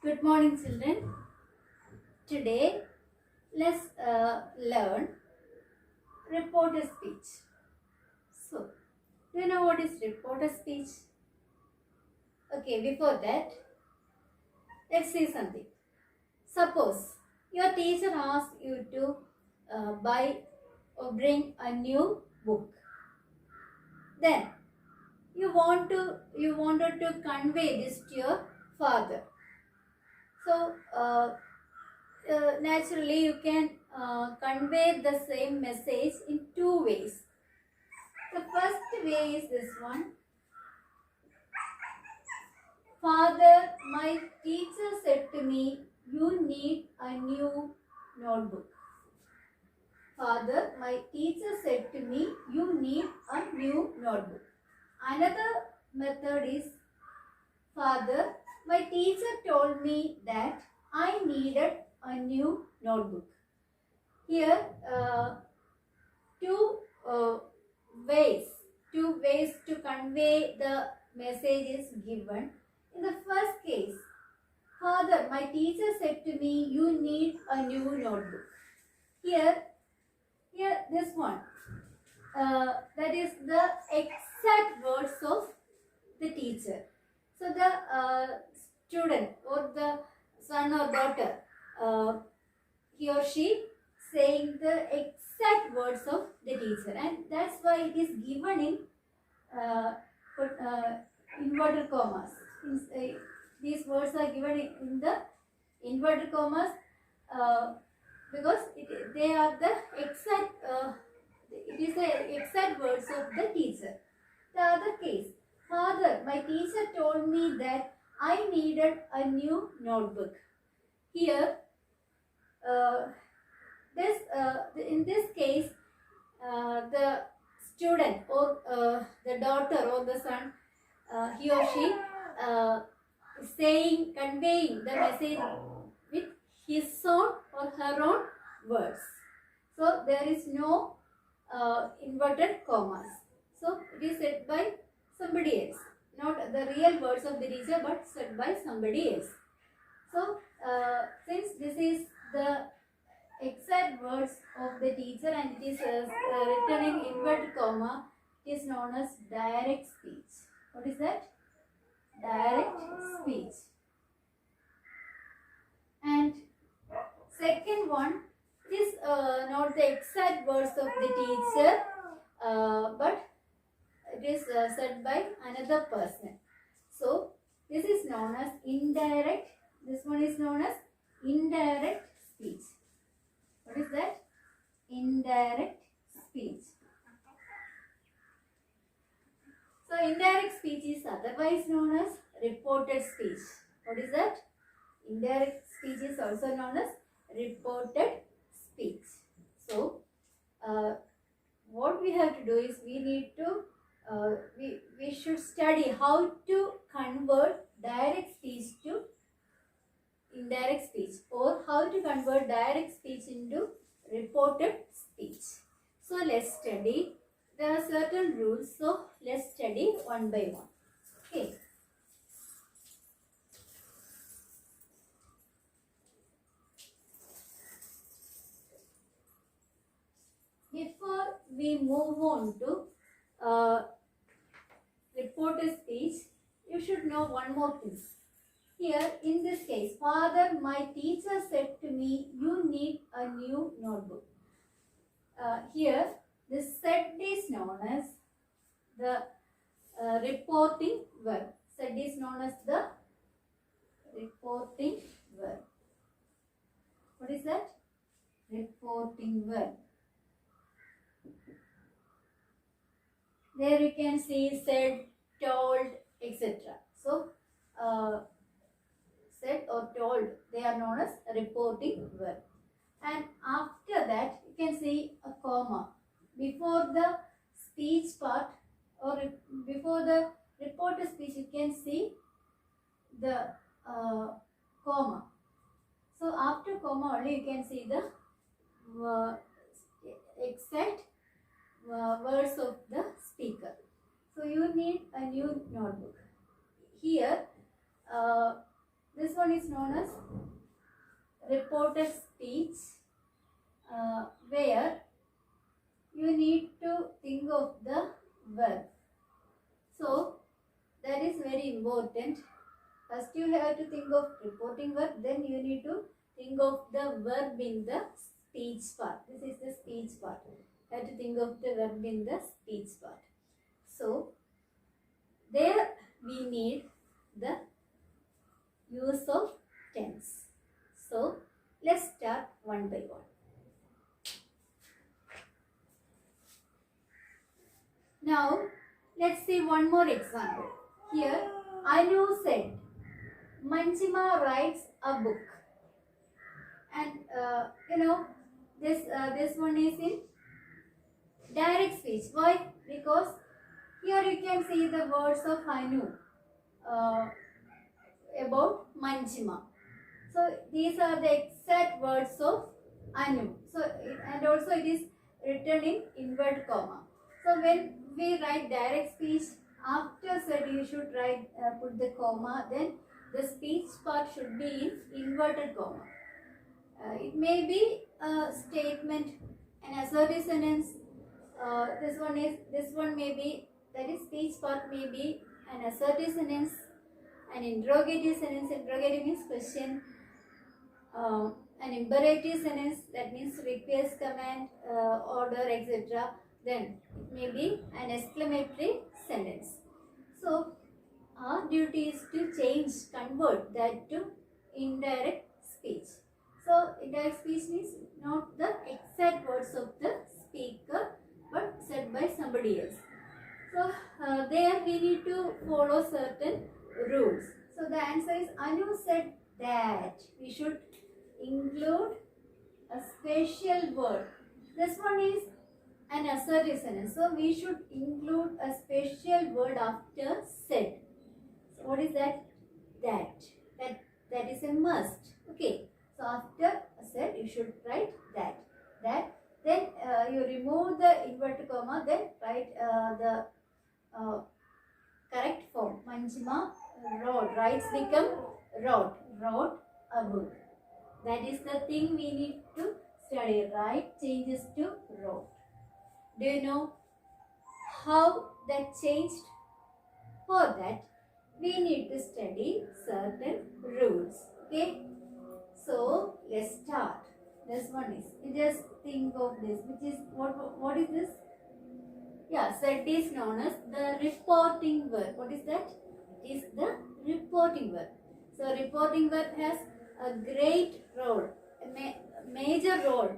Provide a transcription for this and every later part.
Good morning, children. Today, let's learn reporter speech. So, do you know what is reporter speech? Okay, before that, let's see something. Suppose your teacher asks you to buy or bring a new book. Then you wanted to convey this to your father. So, naturally you can convey the same message in two ways. The first way is this one. Father, my teacher said to me, you need a new notebook. Father, my teacher said to me, you need a new notebook. Another method is, Father, my teacher told me that I needed a new notebook. Here, two ways to convey the message is given. In the first case, Father, my teacher said to me, you need a new notebook. Here this one, that is the exact words of the teacher. So the student or the son or daughter, he or she saying the exact words of the teacher, and that's why it is given in inverted commas. These words are given in the inverted commas because they are the exact. It is the exact words of the teacher. The other case, Father, my teacher told me that I needed a new notebook. Here, in this case, the student or the daughter or the son, he or she conveying the message with his own or her own words. So there is no inverted commas. So it is said by somebody else, not the real words of the teacher, but said by somebody else. So since this is the exact words of the teacher and it is written in inverted comma, it is known as direct speech. What is that? Direct speech. And second one, it is not the exact words of the teacher, but it is said by another person. So this is known as indirect. This one is known as indirect speech. What is that? Indirect speech. So indirect speech is otherwise known as reported speech. What is that? Indirect speech is also known as reported speech. So what we have to do is we need to we should study how to convert direct speech to indirect speech, or how to convert direct speech into reported speech. So let's study. There are certain rules, so let's study one by one. Okay. Before we move on to reported speech, you should know one more thing. Here, in this case, Father, my teacher said to me, you need a new notebook. Here, this said is known as the reporting verb. Said is known as the reporting verb. What is that? Reporting verb. There you can see said, told, etc. So, said or told, they are known as reporting verb. And after that, you can see a comma. Before the speech part or before the reported speech, you can see the comma. So after comma only you can see the exact words of the speaker. So you need a new notebook. Here This one is known as reported speech, where you need to think of the verb. So that is very important. First you have to think of reporting verb, then you need to think of the verb in the speech part. This is the speech part. You have to think of the verb in the speech part. So there we need the use of tense. So let's start one by one. Now let's see one more example. Here Anu said, Manjima writes a book. And this one is in direct speech. Why? Because here you can see the words of Anu about Manjima. So these are the exact words of Anu. So and also it is written in inverted comma. So when we write direct speech, after said you should write put the comma, then the speech part should be in inverted comma. It may be a statement, an assertive sentence. This one may be, that is speech part may be an assertive sentence, an interrogative sentence. Interrogative means question. An imperative sentence, that means request, command, order, etc. Then it may be an exclamatory sentence. So our duty is to convert that to indirect speech. So indirect speech means not the exact words of the speaker, but said by somebody else. So there we need to follow certain rules. So the answer is, Anu said that we should include a special word. This one is an assertive sentence. So we should include a special word after said. So what is that? That is a must. Okay. So after said you should write that. Then you remove the inverted comma. Then write the correct form. Manjima wrote. Writes become wrote. Wrote a book. That is the thing we need to study. Write changes to wrote. Do you know how that changed? For that, we need to study certain rules. Okay? So let's start. This one is, you just think of this, which is what is this? Yeah, said is known as the reporting verb. What is that? It is the reporting verb. So reporting verb has a great role, a major role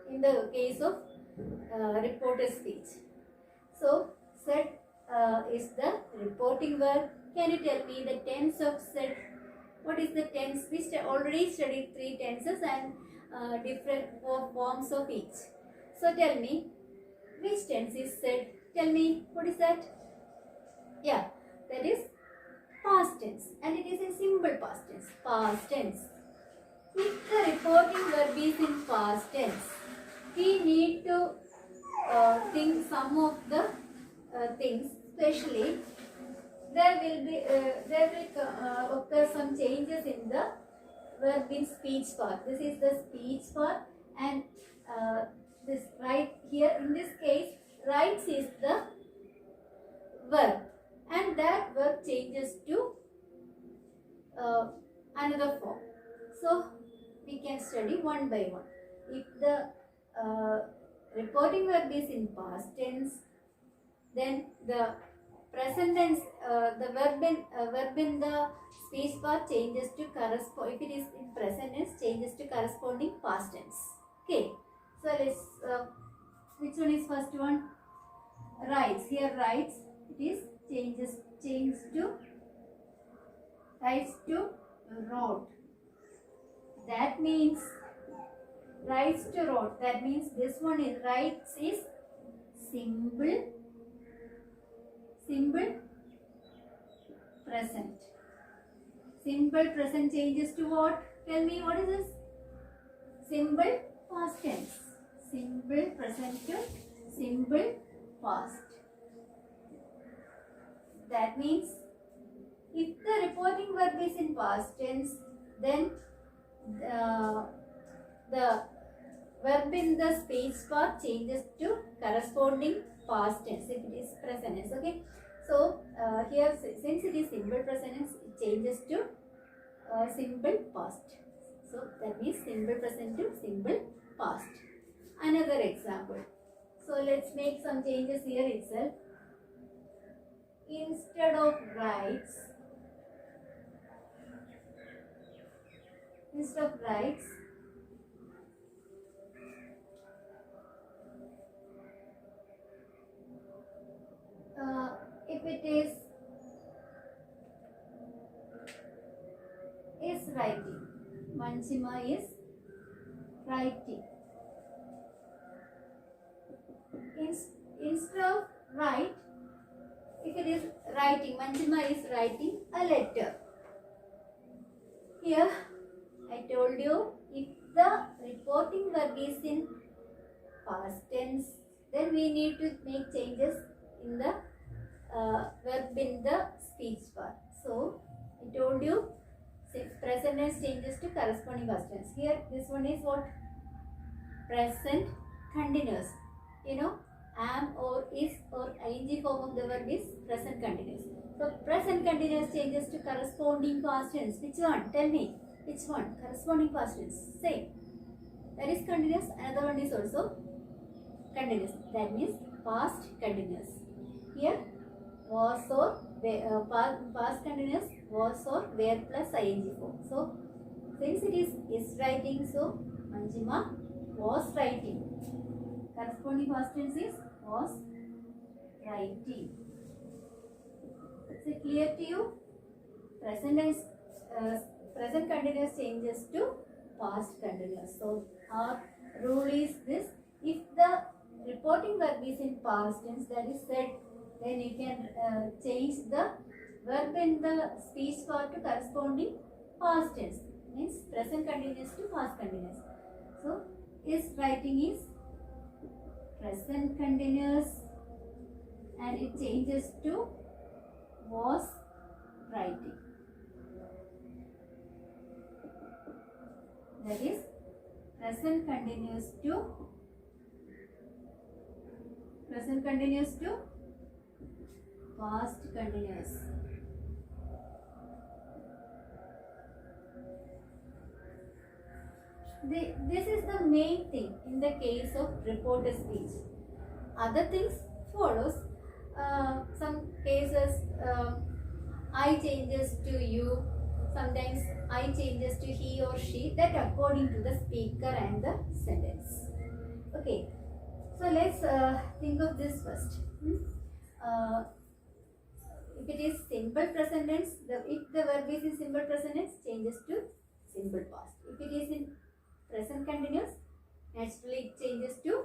in the case of reported speech. So said is the reporting verb. Can you tell me the tense of said? What is the tense? We already studied 3 tenses and different forms of each. So tell me, which tense is said? Tell me, what is that? Yeah, that is past tense, and it is a simple past tense. Past tense. If the reporting verb is in past tense, we need to think some of the things, especially there will occur some changes in the verb in speech part. This is the speech part, and this right here in this case, writes is the verb, and that verb changes to another form. So we can study one by one. If the reporting verb is in past tense, then the present tense, the verb in the speech part changes to correspond. If it is in present tense, changes to corresponding past tense. Okay. So let's. Which one is first one? Writes. Here writes. It is changes to writes to wrote. That means writes to wrote. That means this one is writes is simple present. Simple present changes to what? Tell me, what is this? Simple past tense. Simple present to simple past. That means If the reporting verb is in past tense, then the verb in the speech part changes to corresponding past tense if it is present tense. Okay. So here, since it is simple present tense, it changes to simple past. So that means simple present to simple past. Another example. So let's make some changes here itself. Instead of writes, if it is writing, Manjima is writing. Instead of write, if it is writing, Manjima is writing a letter. Here I told you, if the reporting verb is in past tense, then we need to make changes in the verb in the speech part. So I told you, present tense changes to corresponding past tense. Here this one is what? Present continuous. You know, am or is or ing form of the verb is present continuous. So present continuous changes to corresponding past tense. Which one? Tell me. Which one? Corresponding past tense. Same. That is continuous. Another one is also continuous. That means past continuous. Here was or past continuous was or were plus ing form. So since it is writing, so Manjima was writing. Corresponding past tense is was writing. Is it clear to you? Present continuous changes to past continuous. So our rule is this: if the reporting verb is in past tense, that is said, then you can change the verb in the speech part to corresponding past tense. Means present continuous to past continuous. So is writing is present continuous and it changes to was writing. That is present continuous to past continuous. This is the main thing in the case of reported speech. Other things follows. Some cases I changes to you. Sometimes I changes to he or she. That according to the speaker and the sentence. Okay. So let's think of this first. If it is simple present tense, if the verb is in simple present tense, changes to simple past. If it is in present continuous, naturally it changes to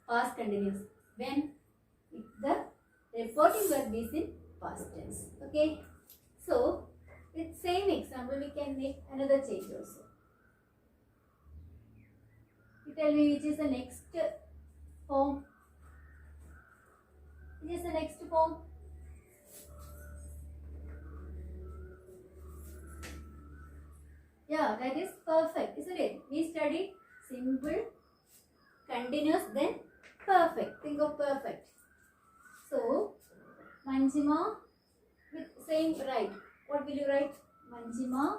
past continuous. When if the reporting verb is in past tense. Okay. So with same example, we can make another change also. You tell me which is the next form. Which is the next form? Yeah, that is perfect, isn't it? We studied simple, continuous, then perfect. Think of perfect. So, Manjima with same right. What will you write? Manjima.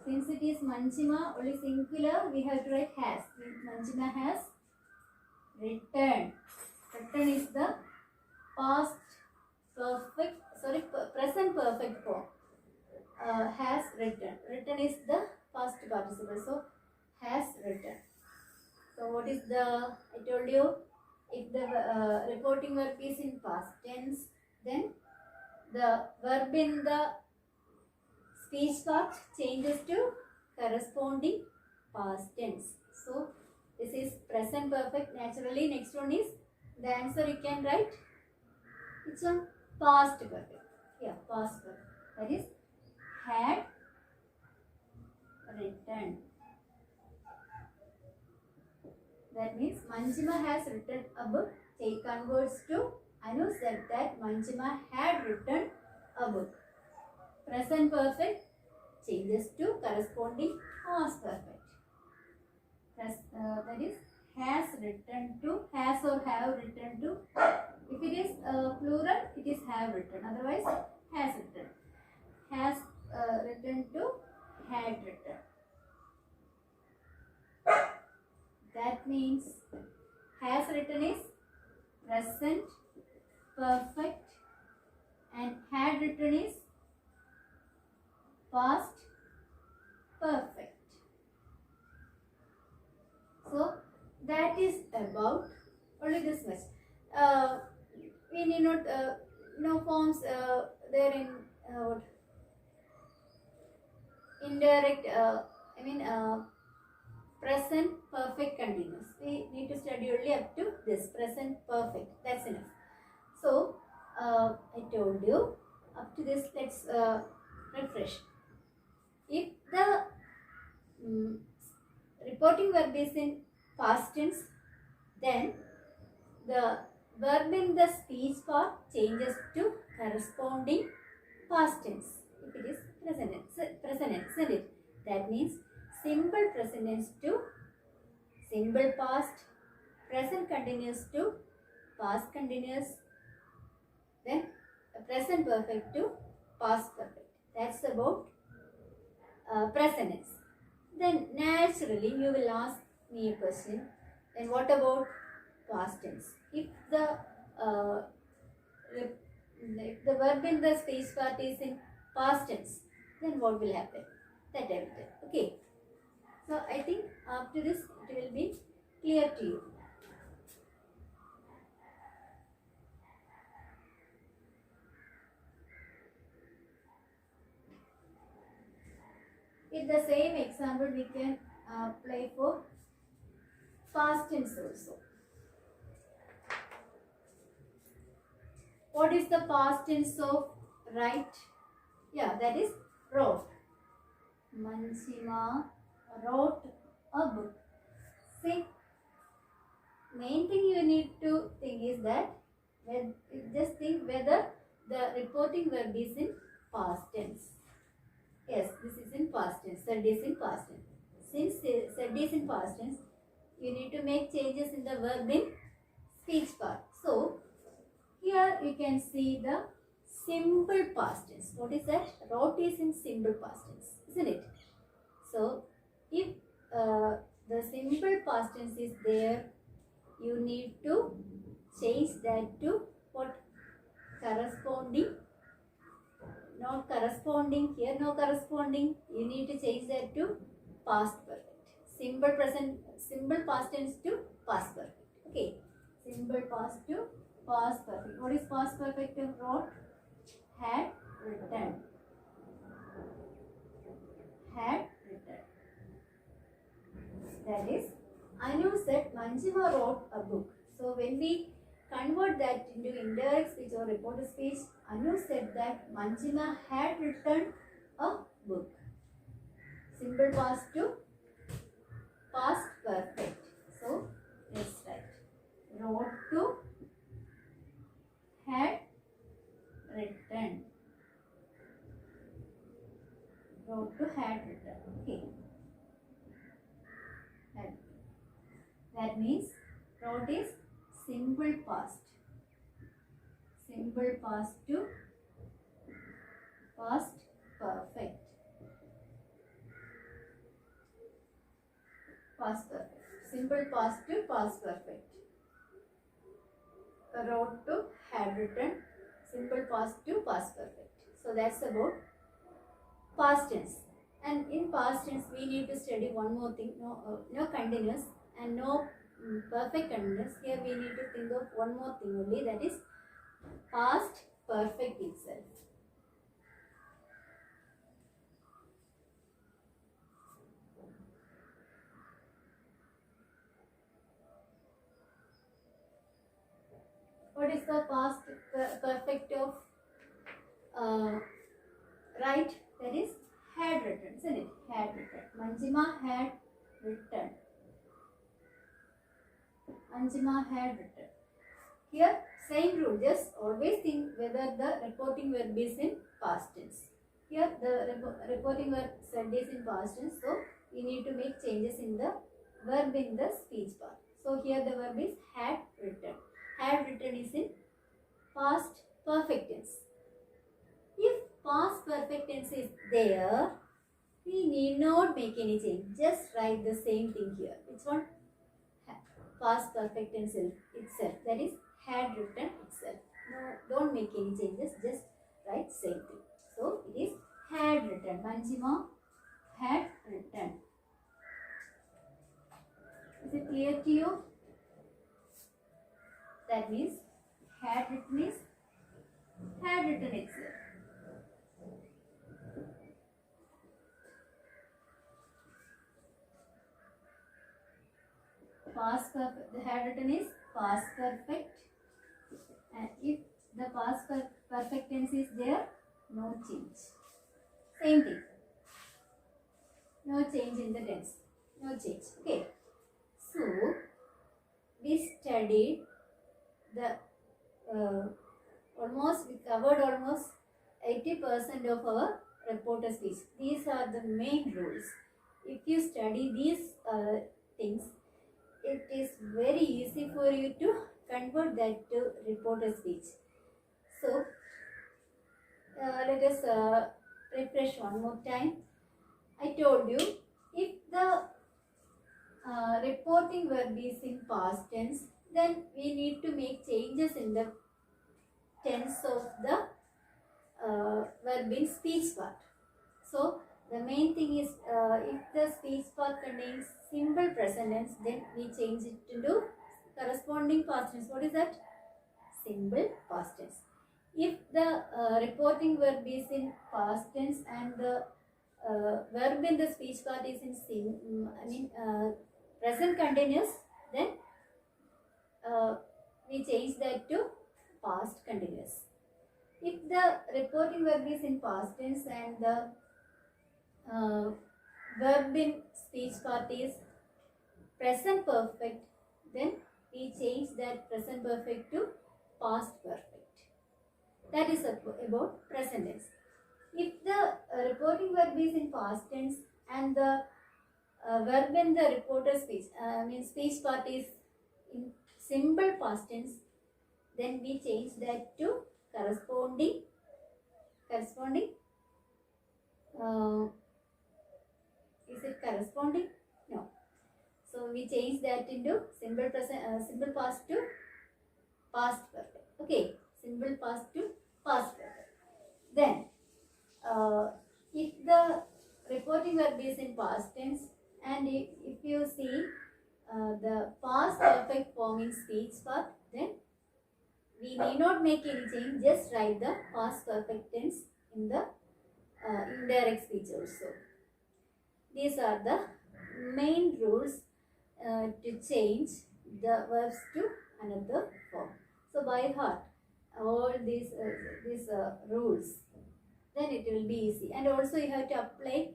Since it is Manjima, only singular, we have to write has. Manjima has written. Written is the past perfect, present perfect form. Has written. Written is the past participle. So, has written. So, what is the, I told you, if the reporting verb is in past tense, then the verb in the speech part changes to corresponding past tense. So, this is present perfect. Naturally, next one is, the answer you can write, which one? Past perfect. Yeah, past perfect. That is, had written. That means Manjima has written a book. Take converts to Anu said that Manjima had written a book. present perfect changes to corresponding past perfect. That is has written to, has or have written to. If it is plural, it is have written. Otherwise, has written. Has written to, had written. That means has written is present perfect and had written is past perfect. So that is about only this much. We need not no forms there in what indirect. Present perfect continuous. We need to study only up to this present perfect. That's enough. So I told you up to this. Let's refresh. If the reporting verb is in past tense, then the verb in the speech part changes to corresponding past tense. If it is present tense, isn't it? That means simple present tense to simple past, present continuous to past continuous, then present perfect to past perfect. That's about present tense. Then naturally you will ask me a question. Then what about past tense? If the verb in the speech part is in past tense, then what will happen? That I will tell. Okay. So I think after this it will be clear to you. With the same example we can apply for past tense also. What is the past tense of write? Yeah, that is wrote. Manjima wrote a book. See, main thing you need to think is that just think whether the reporting verb is in past tense. Yes, this is in past tense. Said is in past tense. Since said is in past tense, you need to make changes in the verb in speech part. So here you can see the simple past tense. What is that? Wrote is in simple past tense, isn't it? So if the simple past tense is there, you need to change that to what? Corresponding. Not corresponding. Here no corresponding. You need to change that to past perfect. Simple past tense to past perfect. Okay. Simple past to past perfect. What is past perfect of wrote? Had written. Had written. That is, Anu said Manjima wrote a book. So when we convert that into indirect speech or reported speech, Anu said that Manjima had written a book. Simple past to past perfect. So let's write. Wrote to had written. Wrote to had written. Okay. That means wrote is simple past. Simple past to past perfect. Past perfect. Simple past to past perfect. Wrote to had written. Simple past to past perfect. So that's about past tense. And in past tense we need to study one more thing. No continuous and no perfect continuous. Here we need to think of one more thing only, that is past perfect itself. What is the past perfect of right? That is had written, isn't it? Had written. Manjima had written. Manjima had written. Here, same rule. Just always think whether the reporting verb is in past tense. Here the reporting verb said is in past tense, so we need to make changes in the verb in the speech part. So here the verb is had written. Had written is in past perfect tense. If past perfect tense is there, we need not make any change. Just write the same thing here. Which one? Past perfect tense itself. That is had written itself. No, don't make any changes. Just write same thing. So it is had written. Manjima had written. Is it clear to you? That means had written is had written itself. Past perfect, the had written is past perfect, and if the past perfect tense is there, no change. Same thing. No change in the tense. No change. Okay. So we studied the we covered almost 80% of our reporter speech. These are the main rules. If you study these things, it is very easy for you to convert that to reporter speech. So let us refresh one more time. I told you, if the reporting verb is in past tense, then we need to make changes in the tense of the verb in speech part. So the main thing is, if the speech part contains simple present tense, then we change it into corresponding past tense. What is that? Simple past tense. If the reporting verb is in past tense and the verb in the speech part is in present continuous, then we change that to past continuous. If the reporting verb is in past tense and the verb in speech part is present perfect, then we change that present perfect to past perfect. That is about present tense. If the reporting verb is in past tense and the verb in the reporter speech, speech part is in simple past tense, then we change that to corresponding. Is it corresponding? No. So we change that into simple past to past perfect. Okay, simple past to past perfect. Then, if the reporting verb is in past tense, and if you see the past perfect form in speech part, then we need not make any change. Just write the past perfect tense in the indirect speech also. These are the main rules to change the verbs to another form. So by heart all these rules, then it will be easy. And also you have to apply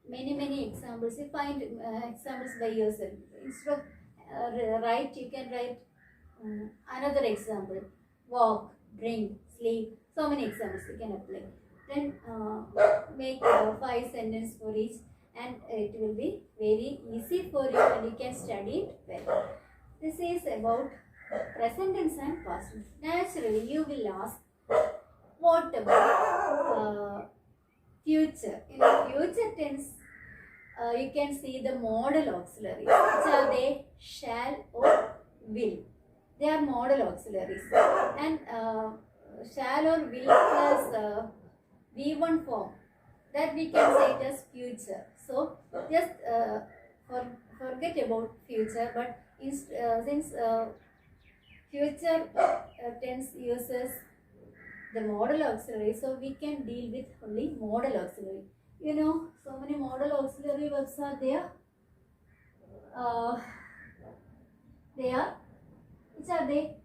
many examples. You find examples by yourself. Instead of write, you can write another example. Walk, drink, sleep. So many examples you can apply. Then make 5 sentences for each, and it will be very easy for you and you can study it well. This is about present tense and past tense. Naturally, you will ask, what about future? In the future tense, you can see the modal auxiliaries. Which are they? Shall or will. They are modal auxiliaries. And shall or will plus V1 form, that we can say it as future. So just forget about future, but since future tense uses the modal auxiliary, so we can deal with only modal auxiliary. You know, so many modal auxiliary verbs are there. Which are they?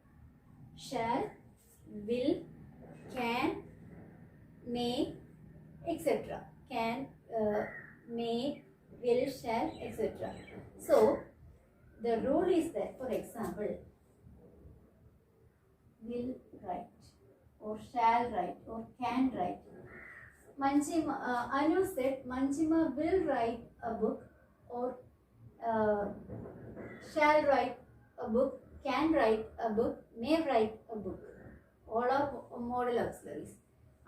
Shall, will, can, may, etc. Can, may, will, shall, etc. So the rule is that, for example, will write, or shall write, or can write. Anu said Manchima will write a book or uh, shall write a book, can write a book, may write a book. All are modal auxiliaries.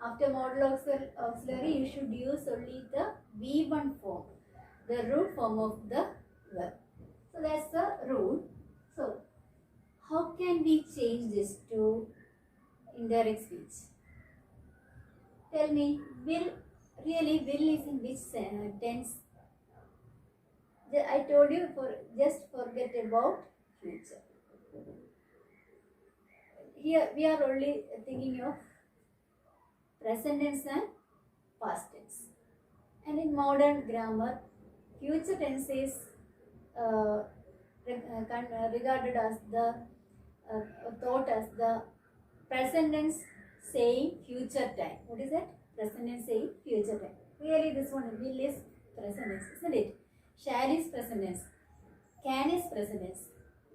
After modal auxiliary, you should use only the V1 form, the root form of the verb. So that's the rule. So how can we change this to indirect speech? Tell me, will is in which tense? I told you, just forget about future. Here we are only thinking of present tense and past tense. And in modern grammar, future tense is regarded as the thought as the present tense saying future time. What is that? Present tense saying future time. Really, this one will is present tense, isn't it? Shall is present tense. Can is present tense.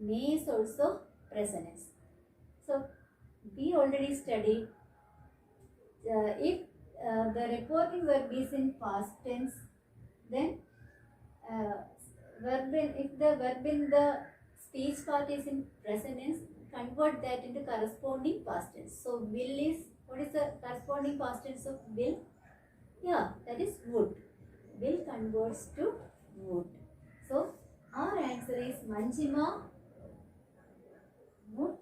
May is also present tense. So we already studied if the reporting verb is in past tense, then if the verb in the speech part is in present tense, convert that into corresponding past tense. So will is, what is the corresponding past tense of will? Yeah, that is would. Will converts to would. So our answer is Manchima would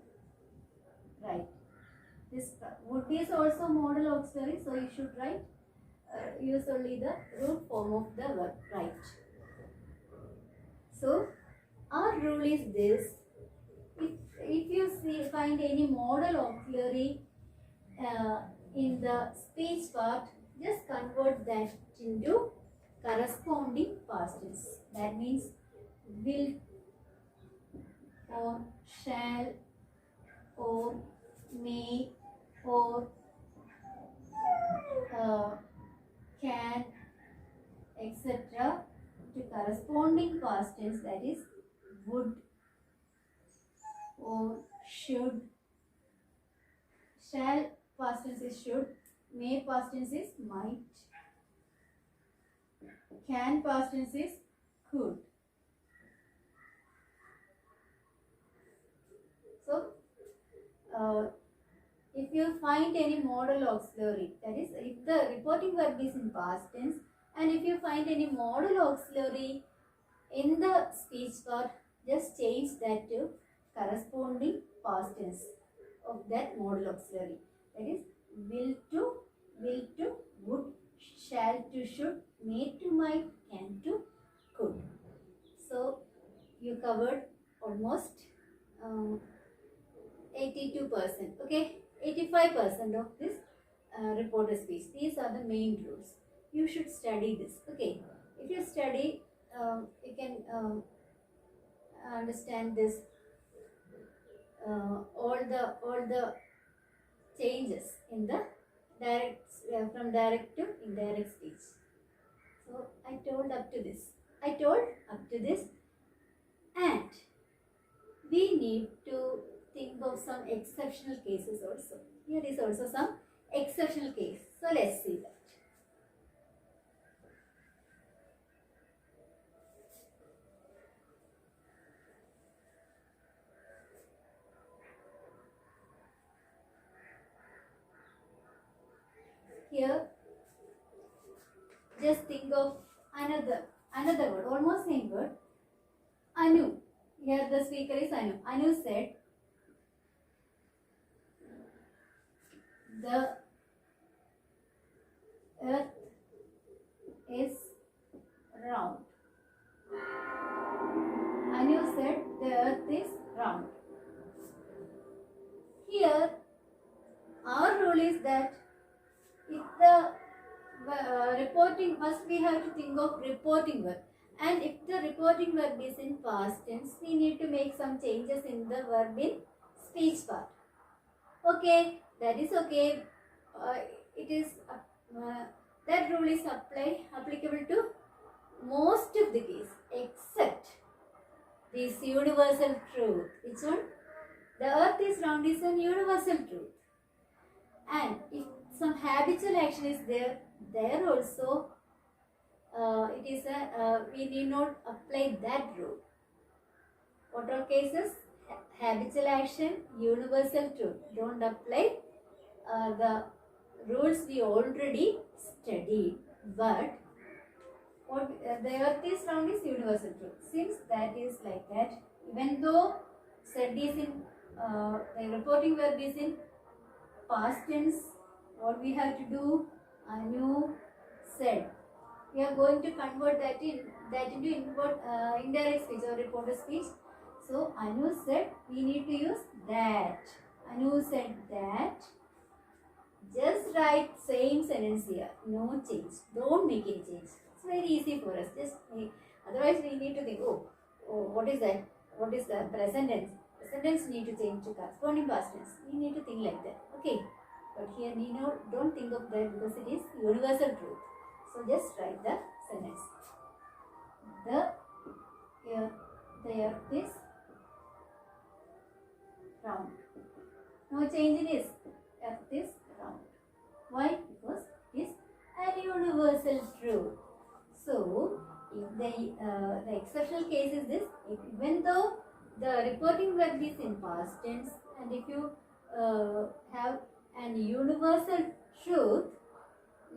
write. This would is also modal auxiliary, so you should write use only the root form of the verb, right? So our rule is this: if you find any modal auxiliary in the speech part, just convert that into corresponding past tense. That means will or shall or may or can, etc. to corresponding past tense, that is would or should. Shall past tense is should, may past tense is might, can past tense is could. So if you find any modal auxiliary, that is if the reporting verb is in past tense, and if you find any modal auxiliary in the speech part, just change that to corresponding past tense of that modal auxiliary. That is will to would, shall to should, may to might, can to could. So you covered almost 82%. Okay, 85% of this reported speech. These are the main rules. You should study this. Okay, if you study, you can understand this. All the changes in the direct from direct to indirect speech. So I told up to this, and we need to think of some exceptional cases also. Here is also some exceptional case. So let's see that. Here, just think of another word, almost same word. Anu. Here the speaker is Anu. Anu said, the earth is round. Anu said the earth is round. Here, our rule is that if the reporting, first we have to think of reporting verb, and if the reporting verb is in past tense, we need to make some changes in the verb in speech part. Okay, that is okay. It is that rule is applicable to most of the case, except this universal truth. Which one? The earth is round is a universal truth. And if some habitual action is there, there also it is a we need not apply that rule. What all cases? Habitual action, universal truth. Don't apply the rules we already studied. But what the earth is round is universal truth. Since that is like that, even though said is in the reporting verb is in past tense, what we have to do? Anu said. We are going to convert that into indirect speech or reported speech. So Anu said, we need to use that. Anu said that. Just write same sentence here. No change. Don't make any change. It's very easy for us. Just make. Otherwise we need to think, oh, what is that? What is the present tense? Present tense need to change to corresponding past tense. We need to think like that. Okay. But here don't think of that because it is universal truth. So just write the sentence. The earth is round. No change in this. Earth is round. Why? Because it is a universal truth. So if the exceptional case is this, even though the reporting verb is in past tense, and if you have an universal truth,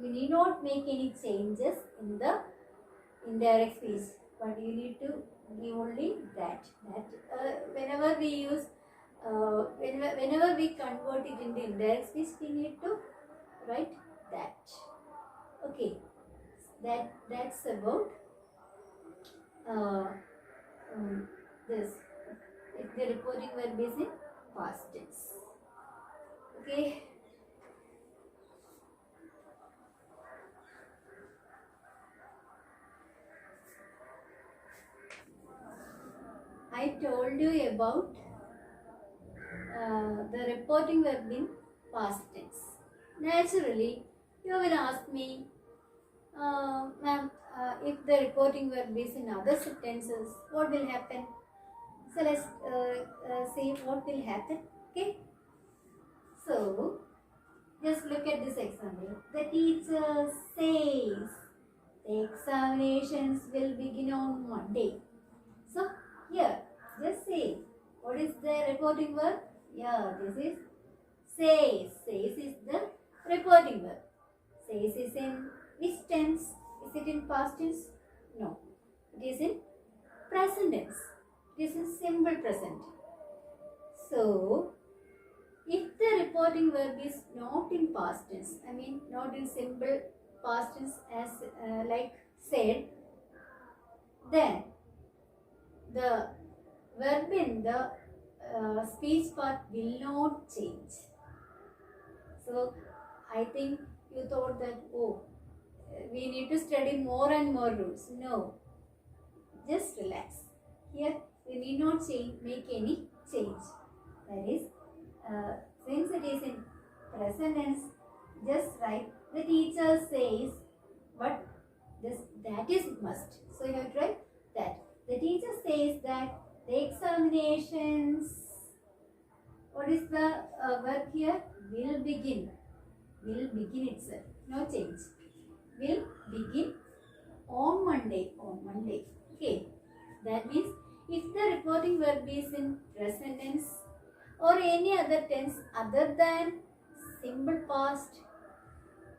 you need not make any changes in the indirect speech, but you need to give only that. Whenever we use, whenever we convert it into indirect speech, we need to write that. Okay, that's about this. If the reporting verb is in past tense. Okay. I told you about the reporting verb in past tense. Naturally, you will ask me, ma'am, if the reporting verb is in other sentences, what will happen? So let's see what will happen. Okay. So just look at this example. The teacher says the examinations will begin on Monday. So here, just say, what is the reporting verb? Yeah, this is says. Says is the reporting verb. Says is in which tense? Is it in past tense? No. It is in present tense. It is in simple present. So, if the reporting verb is not in past tense, I mean not in simple past tense as like said, then the verb in the speech part will not change. So I think you thought that, oh, we need to study more and more rules. No, just relax. Here we need not make any change. That is, since it is in present tense, just write the teacher says, but that is must. So you have to write that. The teacher says that the examinations, what is the verb here? Will begin. Will begin itself. No change. Will begin on Monday. On Monday. Okay. That means if the reporting verb is in present tense or any other tense other than simple past,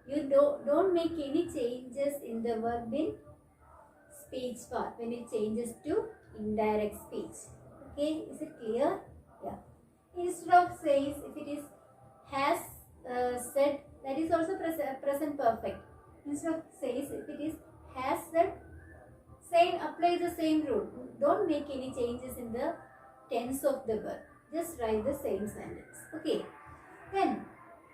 you don't make any changes in the verb in speech part when it changes to indirect speech. Okay, is it clear? Yeah. Instead of says, if it is has said, that is also present perfect. Instead of says, if it is has said, apply the same rule. Don't make any changes in the tense of the verb. Just write the same sentence. Okay. Then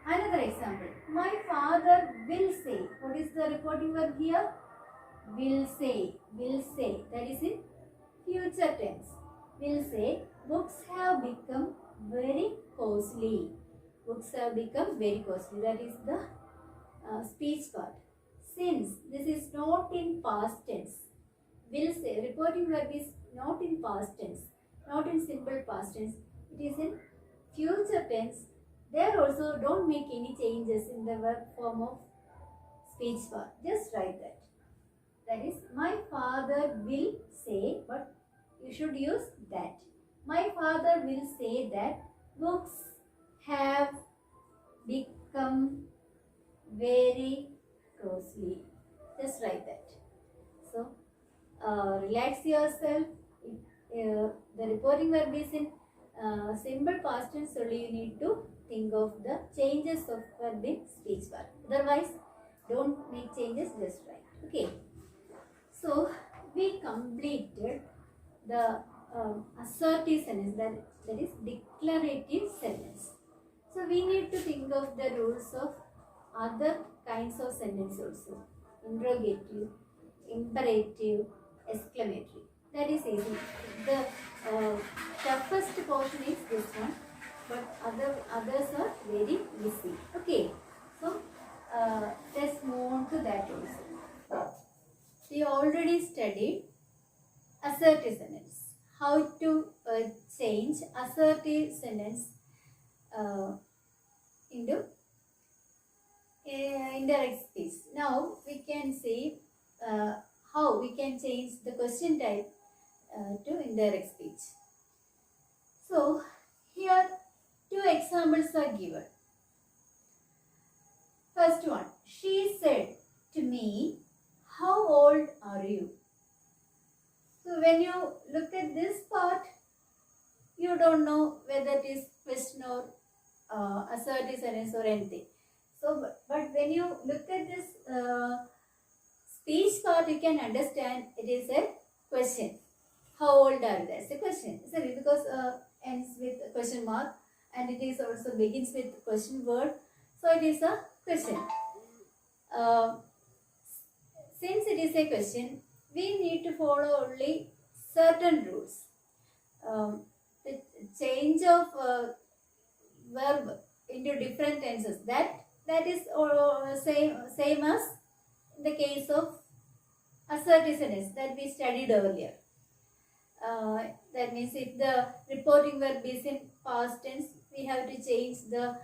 another example. My father will say. What is the reporting verb here? Will say. Will say. That is in future tense. Will say books have become very costly. Books have become very costly. That is the speech part. Since this is not in past tense, will say, reporting verb is not in past tense, not in simple past tense, it is in future tense. There also don't make any changes in the verb form of speech part. Just write that. That is, my father will say, but you should use that. My father will say that books have become very costly. Just write that. So, relax yourself. The reporting verb is in simple past tense, only you need to think of the changes of verb in speech verb. Otherwise, don't make changes, just write. Okay. So, we completed the assertive sentence, that is declarative sentence. So, we need to think of the rules of other kinds of sentence also. Interrogative, imperative, exclamatory. That is easy. The toughest portion is this one, but others are very easy. Okay, so let's move on to that also. We already studied assertive sentence. How to change assertive sentence into indirect speech. Now we can see how we can change the question type to indirect speech. So here two examples are given. First one, she said to me, how old are you? So when you look at this part, you don't know whether it is question or assertive sentence or anything. So, but when you look at this speech part, you can understand it is a question. How old are you? That's a question, isn't it? Because ends with a question mark and it is also begins with question word. So it is a question. Since it is a question, we need to follow only certain rules. The change of verb into different tenses, that is same as in the case of assertive sentence that we studied earlier. That means if the reporting verb is in past tense, we have to change the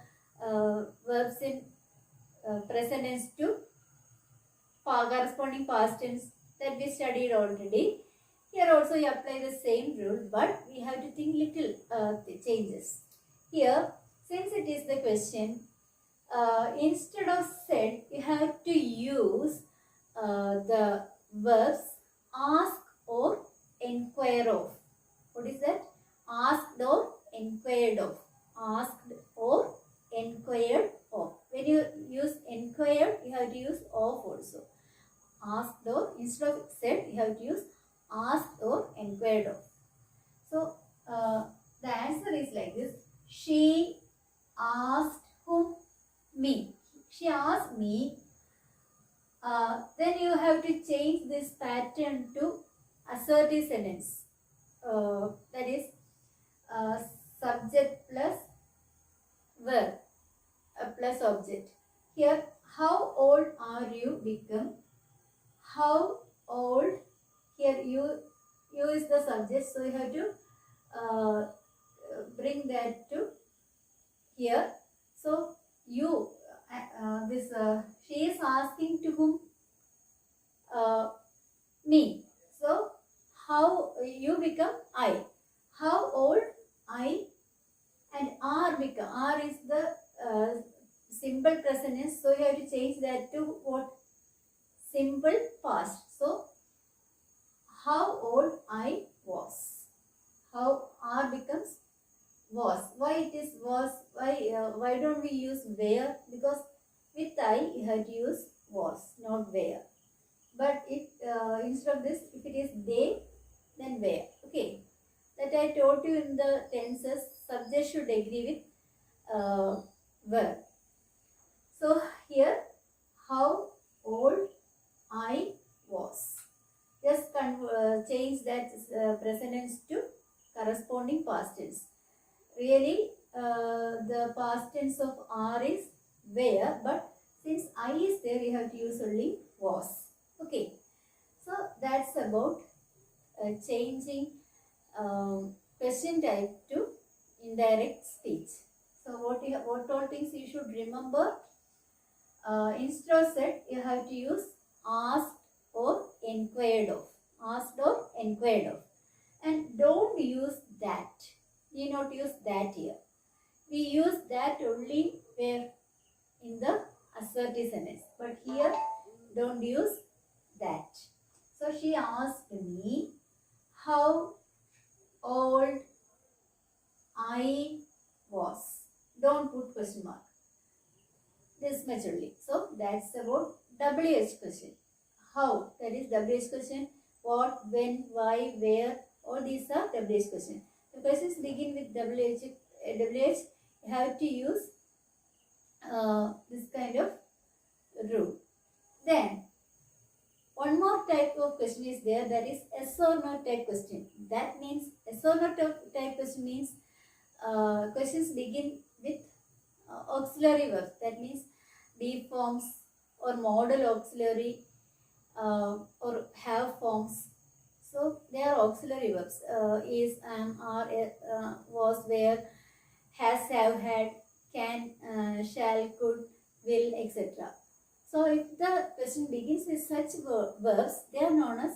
verbs in present tense to corresponding past tense that we studied already. Here also you apply the same rule, but we have to think little changes. Here, since it is the question, instead of said, you have to use the verbs ask or inquire of. What is that? Asked or inquired of. Asked or inquired of. When you use inquired, you have to use of also. Asked or, instead of said, you have to use asked or inquired of. So, the answer is like this. She asked whom? Me. She asked me. Then you have to change this pattern to assertive sentence. That is subject plus verb plus object. Here, how old are you become how old. Here you is the subject, so you have to bring that to here. So you she is asking to whom? Me. So how you become I. How old I, and are become. Are is the simple present tense, so you have to change that to what? Simple past. So how old I was. How are becomes was. Why it is was? Why don't we use where? Because with I you have to use was, not where. But if instead of this, if it is they, then where. Okay. That I told you in the tenses, subject should agree with verb. So here, how old I was. Just change that present tense to corresponding past tense. Really, the past tense of are is where, but since I is there, you have to use only was. Okay. So that's about changing question type to indirect speech. So what all things you should remember? Instead of said, you have to use asked or inquired of. Asked or inquired of. And don't use that. We not use that here. We use that only where in the assertive sentence. But here, don't use that. So she asked me how old I was. Don't put question mark. This much only. So that's about WH question. How? That is WH question. What, when, why, where. All these are WH question. The questions begin with WH. You have to use this kind of rule. Then one more type of question is there, that is yes or no type question. That means yes or no type question means questions begin with auxiliary verbs. That means be forms or modal auxiliary or have forms. So they are auxiliary verbs. Is, am, are, was, were, has, have, had, can, shall, could, will, etc. So if the question begins with such verbs, they are known as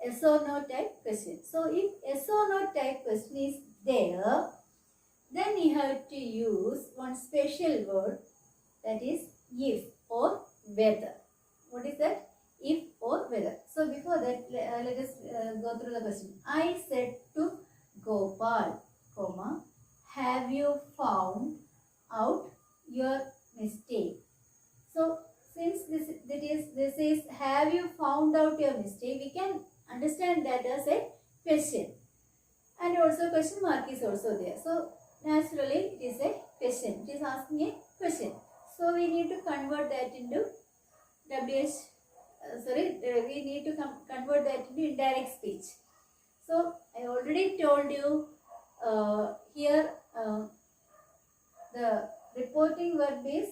yes or no type question. So if yes or no type question is there, then you have to use one special word, that is if or whether. What is that? If or whether. So before that, let us go through the question. I said to Gopal, comma, have you found out your mistake? So since this is have you found out your mistake, we can understand that as a question. And also question mark is also there. So naturally it is a question. It is asking a question. So we need to convert that into we need to convert that into indirect speech. So I already told you here the reporting verb is,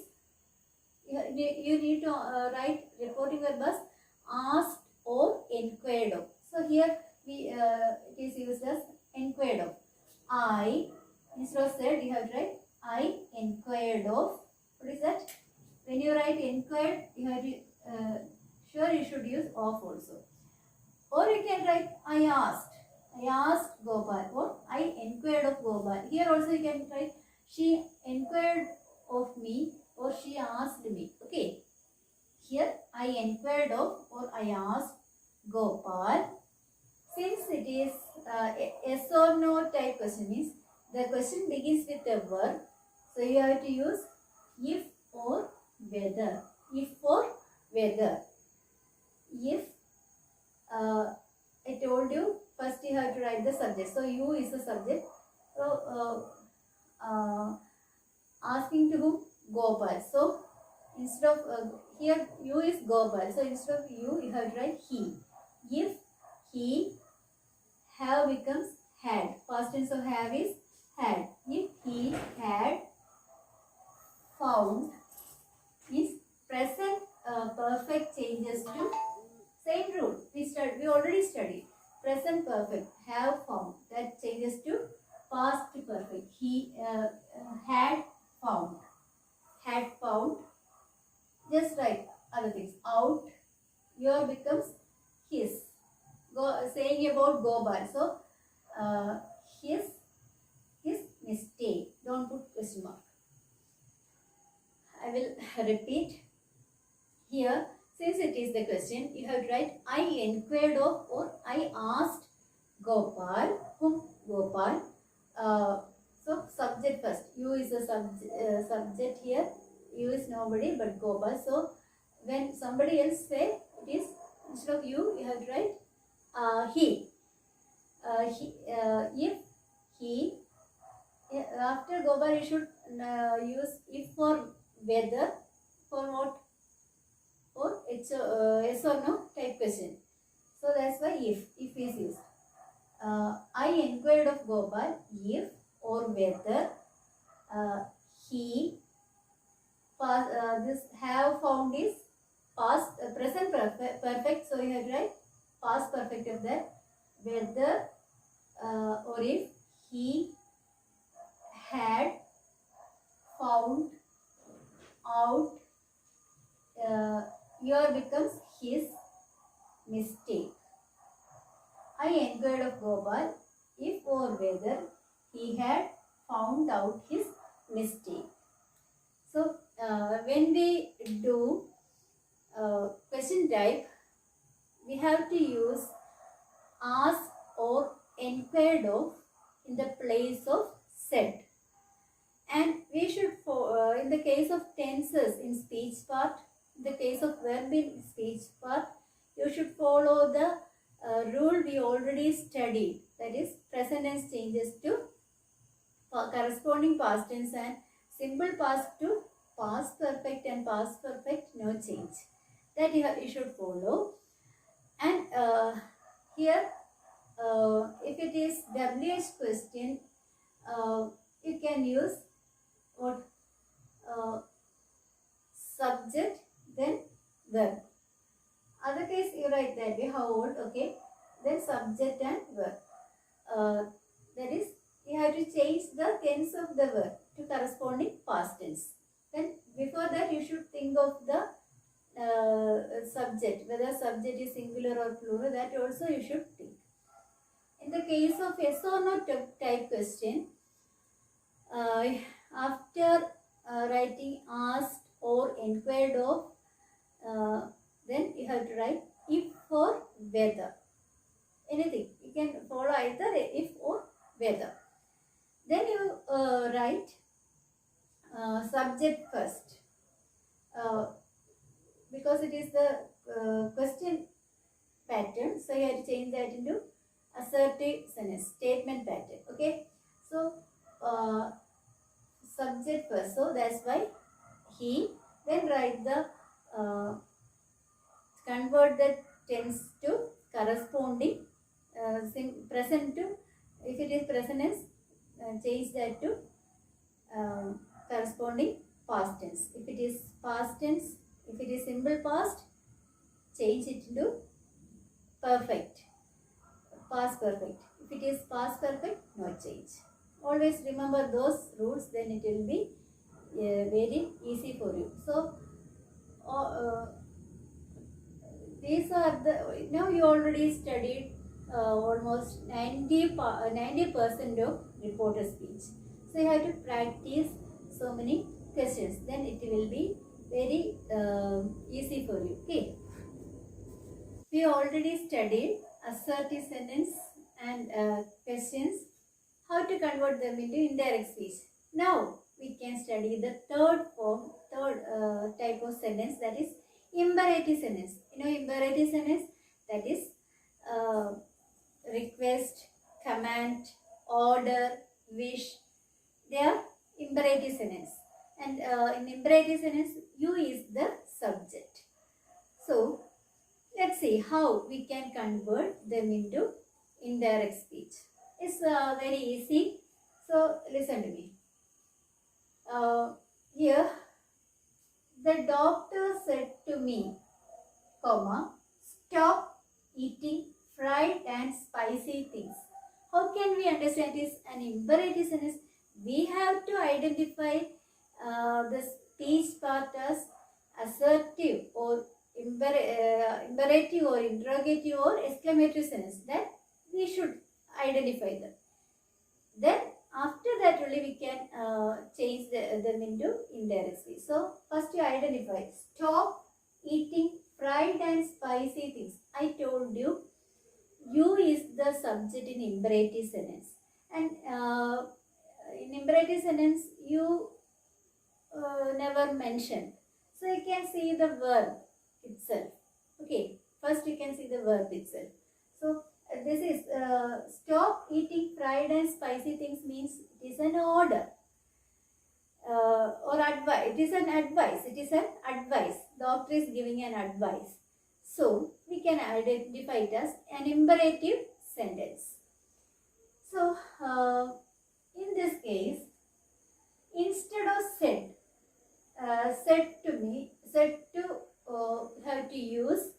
you need to write reporting verb as asked or inquired of. So here it is used as inquired of. I, instead of said, you have to write I inquired of. What is that? When you write inquired, you have to sure you should use of also. Or you can write I asked. I asked Gopal, or I inquired of Gopal. Here also you can write she inquired of me, or she asked me. Okay. Here I inquired of or I asked Gopal. Since it is yes or no type question, means the question begins with a verb. So you have to use if or whether. If or whether. If I told you, first you have to write the subject. So you is the subject. So asking to whom? Gopal. So instead of here you is Gopal. So instead of you have to write he. If he, have becomes had. Past tense of have is had. If he had found, is present perfect changes to same rule. We already studied. Present perfect have found, that changes to past perfect. He had found. Had found. Just write other things. Out. Your becomes his. Saying about Gopal. So his mistake. Don't put question mark. I will repeat here. Since it is the question, you have to write I inquired of or I asked Gopal. Whom? Gopal. So subject first. You is the subject here. You is nobody but Gopal. So when somebody else say, it is instead of you have to write he. If he, after Gopal you should use if for whether, for what? Or it's yes or no type question. So that's why if is used. I inquired of Gopal if or whether he, this have found is past present perfect. So you have to write past perfect of that. Whether or if he had found out, here becomes his mistake. I inquired of Gopal if or whether he had found out his mistake. So when we do question type, we have to use asked or inquired of in the place of said. And we should, in the case of tenses in speech part, in the case of verb in speech part, you should follow the rule we already studied. That is, present tense changes to corresponding past tense and simple past to past perfect and past perfect, no change. That you should follow. And here, if it is WH question, you can use what? Subject, then verb. Other case, you write that way, how old, okay, then subject and verb. That is, you have to change the tense of the verb to corresponding past tense. Then before that, you should think of the subject, whether subject is singular or plural, that also you should think. In the case of yes or no type question, after writing asked or inquired of, then you have to write if or whether. Anything. You can follow either if or whether. Then you write subject first. Because it is the question pattern, so you have to change that into assertive sentence, statement pattern. Okay. So subject first. So that's why he. Then write the convert the tense to corresponding present to, if it is present tense, change that to corresponding past tense. If it is past tense, if it is simple past, change it to perfect, past perfect. If it is past perfect, no change. Always remember those rules, then it will be very easy for you. So these are the, now you already studied almost 90% of reported speech. So you have to practice so many questions, then it will be very easy for you. Okay. We already studied assertive sentence and questions, how to convert them into indirect speech. Now we can study the third type of sentence, that is imperative sentence. You know imperative sentence, that is request, command, order, wish. They are imperative sentence. And in imperative sentence, you is the subject. So let's see how we can convert them into indirect speech. It's very easy. So listen to me. Here, the doctor said to me, comma, stop eating fried and spicy things. How can we understand this an imperative sentence? We have to identify the speech part as assertive or imperative or interrogative or exclamatory sentence. That we should identify them. Then after that only we can change them into indirect speech. So first you identify, stop eating fried and spicy things. I told you, you is the subject in imperative sentence. And in imperative sentence, you never mentioned. So you can see the verb itself. Okay, first you can see the verb itself. So this is stop eating fried and spicy things means it is an order or advice. It is an advice. It is an advice. Doctor is giving an advice. So we can identify it as an imperative sentence. So in this case, instead of said, have to use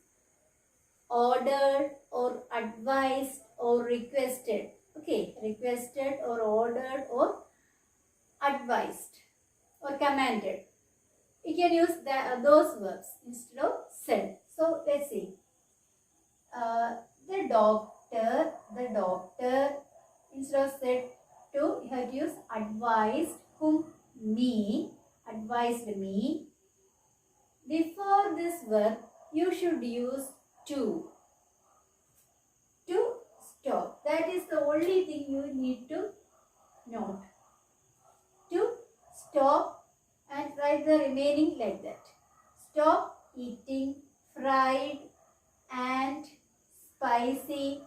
ordered or advised or requested. Okay, requested or ordered or advised. or commanded. You can use those verbs instead of said. So let's see. The doctor, instead of said to, you have to use advised, whom, me, advised me. Before this verb, you should use to stop. That is the only thing you need to note. To stop and write the remaining like that. Stop eating fried and spicy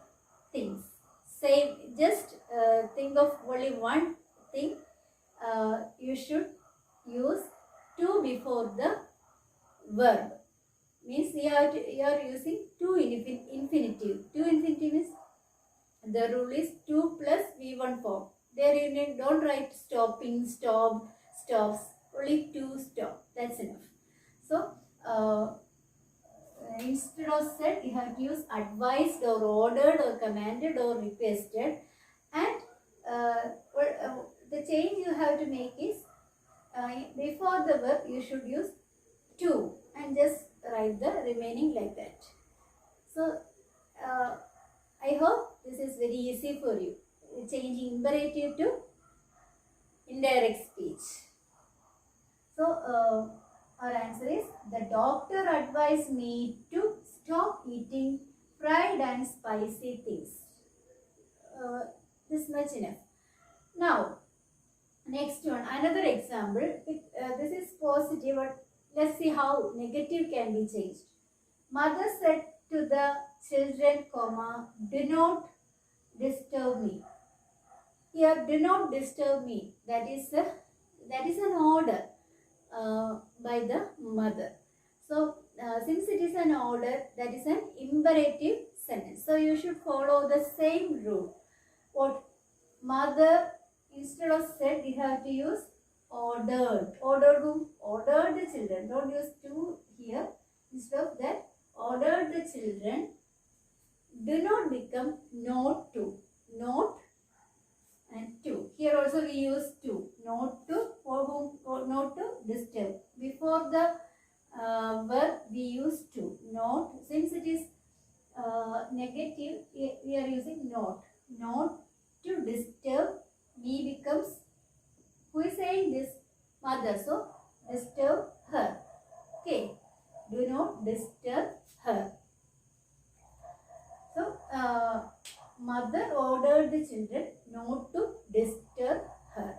things. Say, just think of only one thing. You should use to before the verb. Means you are using to infinitive. To infinitive means the rule is to plus V1 form. There you don't write stopping, stop, stops. Only to stop. That's enough. So instead of said, you have to use advised or ordered or commanded or requested. And the change you have to make is before the verb you should use to and just write the remaining like that. So I hope this is very easy for you. Changing imperative to indirect speech. So our answer is, the doctor advised me to stop eating fried and spicy things. This much enough. Now, next one, another example. This is positive, but let's see how negative can be changed. Mother said to the children, do not disturb me. Here, do not disturb me. That is an order by the mother. So, since it is an order, that is an imperative sentence. So, you should follow the same rule. What mother, instead of said, you have to use ordered. Ordered whom? Ordered the children. Don't use to here. Instead of that, ordered the children. Do not become not to. Not and to. Here also we use to. Not to, for whom, or not to disturb. Before the verb we use to. Not. Since it is negative, we are using not. Not to disturb. Me becomes, who is saying this? Mother. So, disturb her. Okay. Do not disturb her. So, mother ordered the children not to disturb her.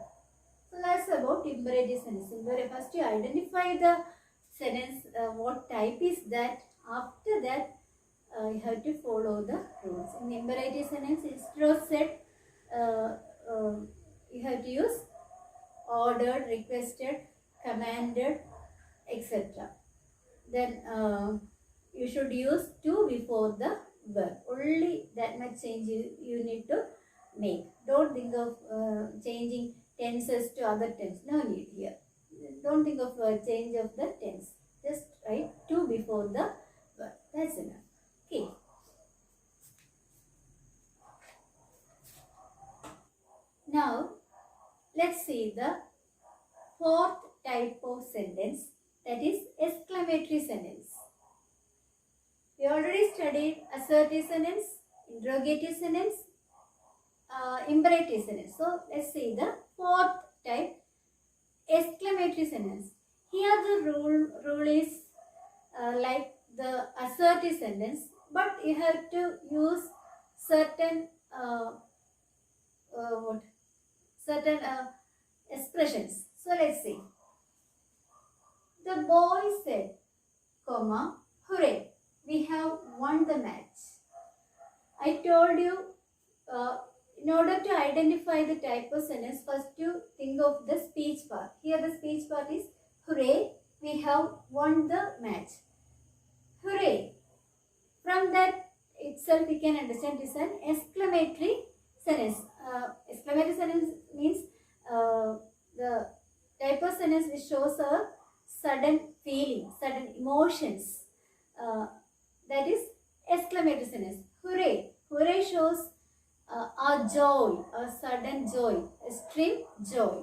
So, that's about imperative sentence. First, you identify the sentence, what type is that. After that, you have to follow the rules. In imperative sentence, instead of said, you have to use ordered, requested, commanded, etc. Then you should use to before the verb. Only that much change you need to make. Don't think of changing tenses to other tense. No need here. Don't think of change of the tense. Just write to before the verb. That's enough. Okay. Now, let's see the fourth type of sentence, that is exclamatory sentence. We already studied assertive sentence, interrogative sentence, imperative sentence. So, let's see the fourth type, exclamatory sentence. Here the rule is like the assertive sentence, but you have to use certain expressions. So let's see. The boy said, hooray, we have won the match. I told you, in order to identify the type of sentence, first you think of the speech part. Here the speech part is, hooray, we have won the match. Hooray. From that itself we can understand it is an exclamatory sentence. Exclamatory sentence means the type of sentence which shows a sudden feeling, sudden emotions. That is exclamatory sentence. Hooray. Hooray shows a joy, a sudden joy, extreme joy.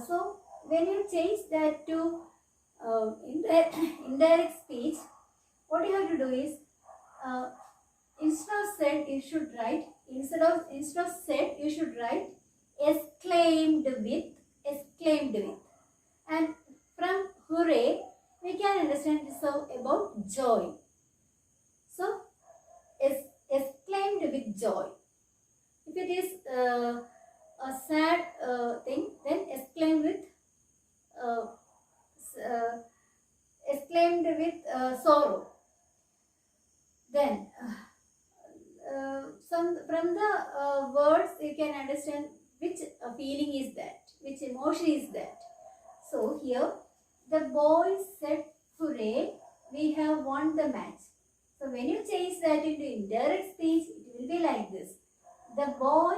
So when you change that to indirect speech, what you have to do is, instead of said you should write, instead of said you should write exclaimed with. And from hooray we can understand this about joy. So exclaimed with joy. If it is a sad thing, then exclaimed with sorrow. Then some from the words you can understand which feeling is that, which emotion is that. So here the boys said hooray, we have won the match. So when you change that into indirect speech, it will be like this. The boy,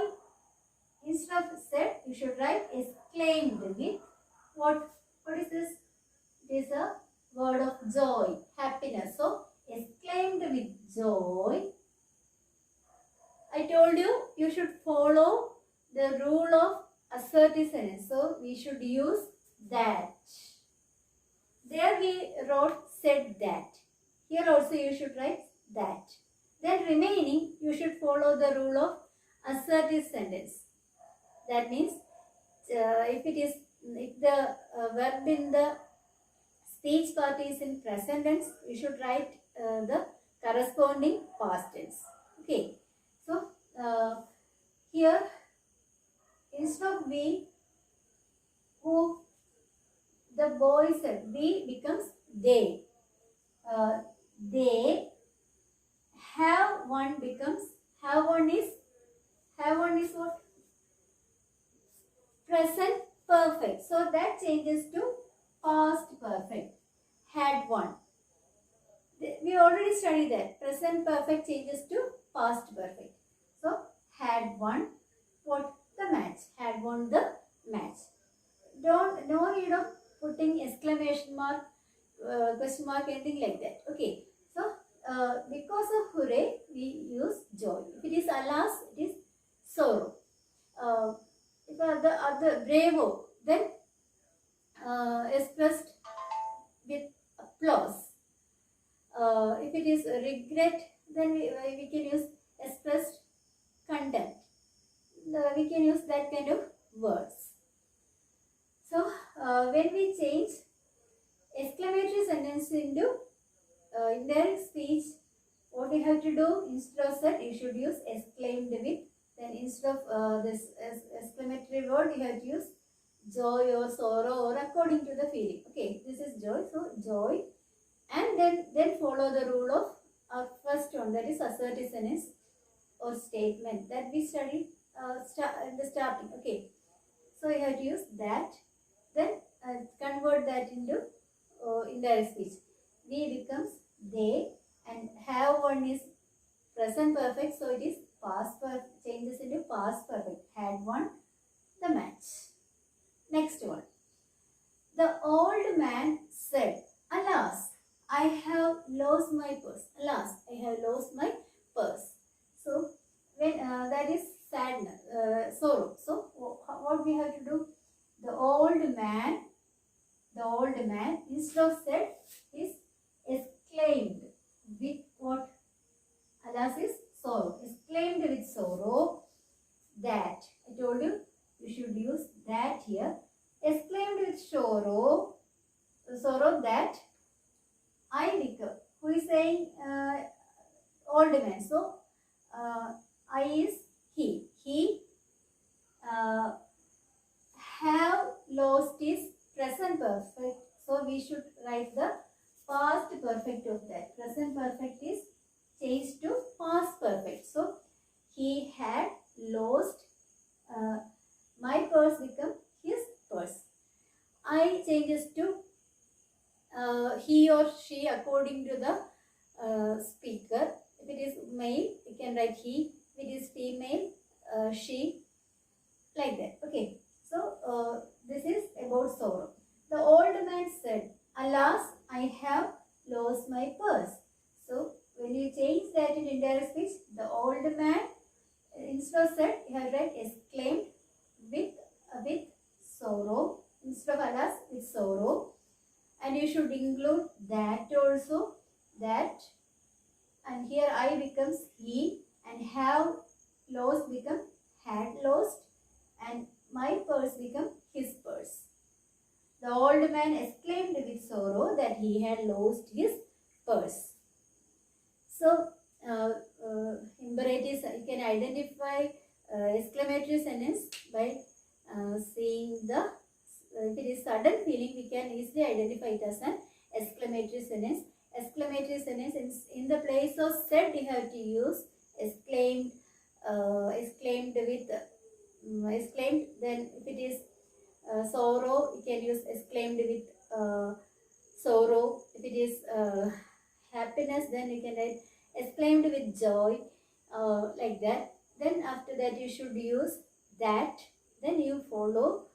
instead of said, you should write exclaimed with what is this? It is a word of joy, happiness. So exclaimed with joy. I told you should follow the rule of assertive sentence. So we should use that. There we wrote said that. Here also you should write that. Then remaining you should follow the rule of assertive sentence. That means if the verb in the speech part is in present tense, you should write the corresponding past tense. Okay. So here instead of we, who, the boy said, we becomes they. They have one becomes, have one is what? Present perfect. So that changes to past perfect. Had one. We already studied that. Present perfect changes to past perfect. So had won what? The match. Had won the match. No need of putting exclamation mark, question mark, anything like that. Okay. So because of hooray, we use joy. If it is alas, it is sorrow. If the other bravo, then expressed with applause. If it is regret, then we can use expressed contempt. We can use that kind of words. So when we change exclamatory sentence into indirect speech, what you have to do, instead of said, you should use exclaimed with. Then instead of this exclamatory word, you have to use joy or sorrow or according to the feeling. Okay, this is joy. So joy, and then follow the rule of our first one, that is assertive sentence or statement that we studied in the starting. Okay, so you have to use that. Then convert that into indirect speech. We becomes they, and have one is present perfect, so it is past perfect, changes into past perfect. Had won the match. Next one. The old man said, alas, I have lost my purse. Alas, I have lost my purse. So when that is sadness, sorrow. So what we have to do? The old man instead of said is exclaimed with what? Alas is sorrow. Exclaimed with sorrow that. I told you should use that here. Exclaimed with sorrow that I become. Who is saying old man? So I is he. He have lost his present perfect. So we should write the past perfect of that. Present perfect is changed to past perfect. So he had lost. My purse become his purse. I changes to he or she according to the speaker. If it is male, you can write he. If it is female, she. Like that. Okay. So this is about sorrow. The old man said, alas, I have lost my purse. So when you change that in indirect speech, the old man, instead of said, you have write exclaimed with sorrow instead of alas, with sorrow. And you should include that also, that. And here I becomes he, and have lost become had lost, and my purse become his purse. The old man exclaimed with sorrow that he had lost his purse. So, imperatives, you can identify exclamatory sentence by seeing the, if it is sudden feeling, we can easily identify it as an exclamatory sentence. Exclamatory sentence, in the place of said, you have to use exclaimed, exclaimed with, exclaimed. Then if it is sorrow, you can use exclaimed with sorrow. If it is happiness, then you can write exclaimed with joy, like that. Then after that you should use that. Then you follow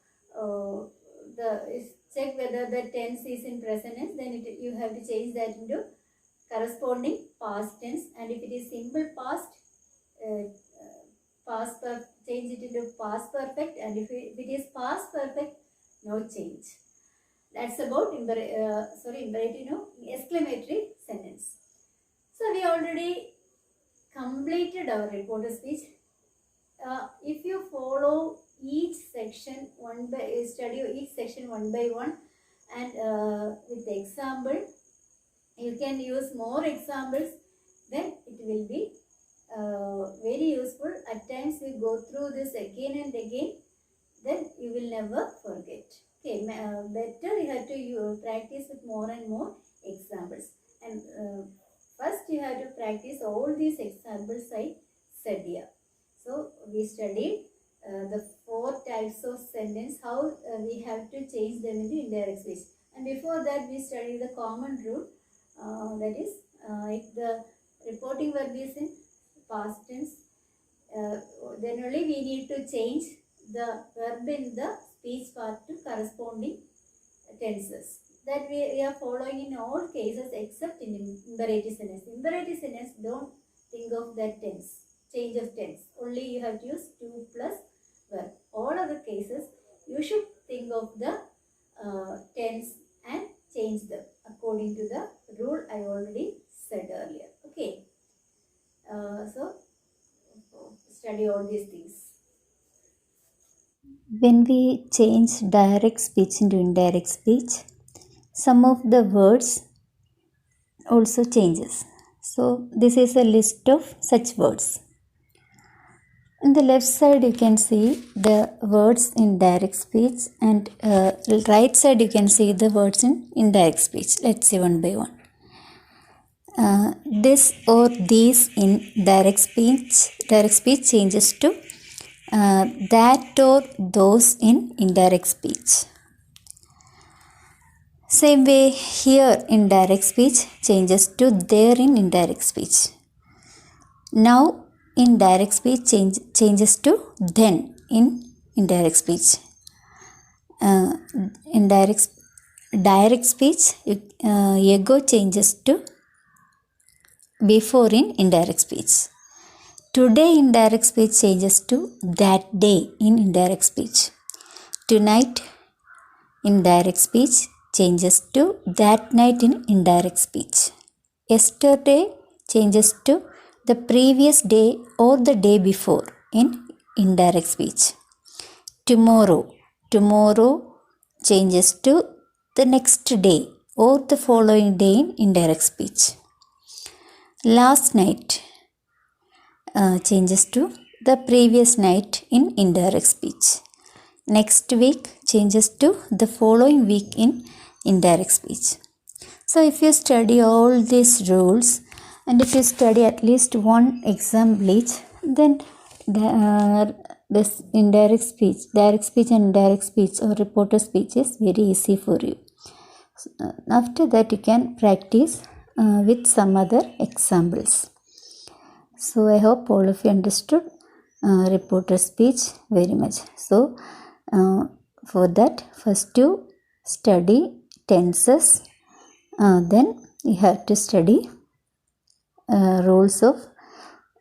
check whether the tense is in present tense. Then you have to change that into corresponding past tense. And if it is simple past, change it into past perfect. And if it is past perfect, no change. That's about imperative, no, exclamatory sentence. So we already completed our reporter speech. If you follow each section study each section one by one, and with the example, you can use more examples, then it will be very useful. At times we go through this again and again, then you will never forget. Okay, better you have to practice with more and more examples. And first you have to practice all these examples I said here. So we studied the 4 types of sentence, how we have to change them into indirect speech. And before that we studied the common rule, that is, if the reporting verb is in past tense, then only we need to change the verb in the speech part to corresponding tenses. That we are following in all cases except in imperative sentence. Imperative sentence, don't think of that tense, change of tense. Only you have to use to plus verb. All other cases, you should think of the tense and change them according to the rule I already said earlier. Okay. So study all these things. When we change direct speech into indirect speech, some of the words also changes. So this is a list of such words. On the left side you can see the words in direct speech, and right side you can see the words in indirect speech. Let's see one by one. This or these in direct speech changes to that or those in indirect speech. Same way here in direct speech changes to there in indirect speech. Now in direct speech changes to then in indirect speech. In direct speech ego changes to before in indirect speech. Today in direct speech changes to that day in indirect speech. Tonight in direct speech changes to that night in indirect speech. Yesterday changes to the previous day or the day before in indirect speech. Tomorrow changes to the next day or the following day in indirect speech. Last night changes to the previous night in indirect speech. Next week changes to the following week in indirect speech. So if you study all these rules, and if you study at least one example each, then this direct speech and indirect speech or reporter speech is very easy for you. After that you can practice with some other examples. So I hope all of you understood reporter speech very much. So for that, first you study tenses, then you have to study rules of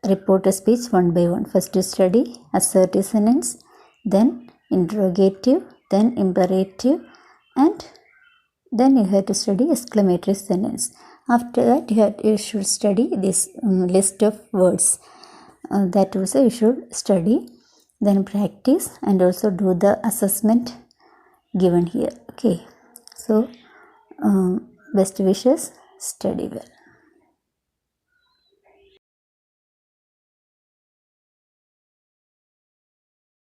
reporter speech one by one. First you study assertive sentence, then interrogative, then imperative, and then you have to study exclamatory sentence. After that, you should study this list of words. That also you should study, then practice, and also do the assessment given here. Okay, so best wishes, study well.